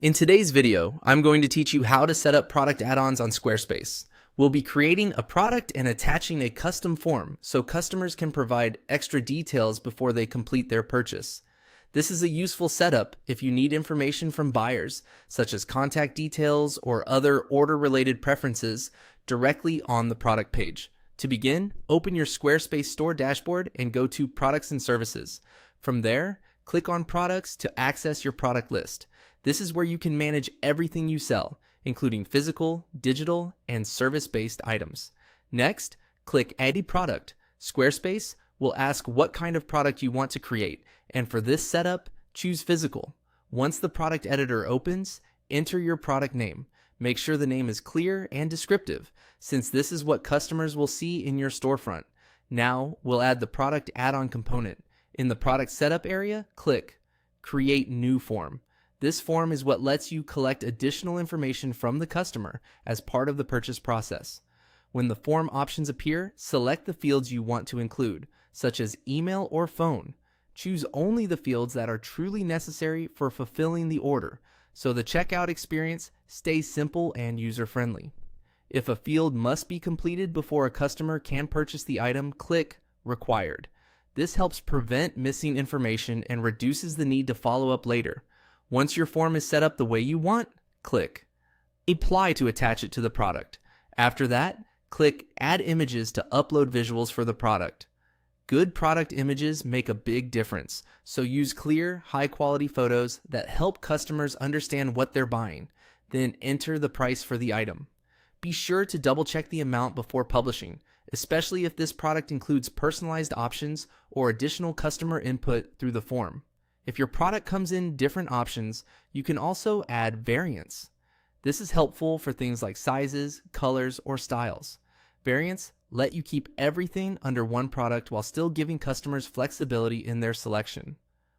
In today's video, I'm going to teach you how to set up product add-ons on Squarespace. We'll be creating a product and attaching a custom form so customers can provide extra details before they complete their purchase. This is a useful setup if you need information from buyers, such as contact details or other order-related preferences, directly on the product page. To begin, open your Squarespace store dashboard and go to Products and Services. From there, click on Products to access your product list. This is where you can manage everything you sell, including physical, digital, and service-based items. Next, click Add a Product. Squarespace will ask what kind of product you want to create, and for this setup, choose Physical. Once the product editor opens, enter your product name. Make sure the name is clear and descriptive, since this is what customers will see in your storefront. Now, we'll add the product add-on component. In the product setup area, click Create New Form. This form is what lets you collect additional information from the customer as part of the purchase process. When the form options appear, select the fields you want to include, such as email or phone. Choose only the fields that are truly necessary for fulfilling the order, so the checkout experience stays simple and user-friendly. If a field must be completed before a customer can purchase the item, click Required. This helps prevent missing information and reduces the need to follow up later. Once your form is set up the way you want, click Apply to attach it to the product. After that, click Add Images to upload visuals for the product. Good product images make a big difference, so use clear, high-quality photos that help customers understand what they're buying. Then enter the price for the item. Be sure to double-check the amount before publishing, especially if this product includes personalized options or additional customer input through the form. If your product comes in different options, you can also add variants. This is helpful for things like sizes, colors, or styles. Variants let you keep everything under one product while still giving customers flexibility in their selection.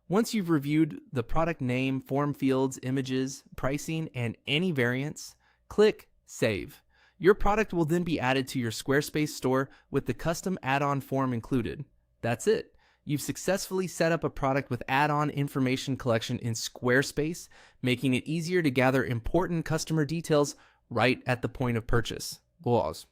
Once you've reviewed the product name, form fields, images, pricing, and any variants, click Save. Your product will then be added to your Squarespace store with the custom add-on form included. That's it. You've successfully set up a product with add-on information collection in Squarespace, making it easier to gather important customer details right at the point of purchase. Pause.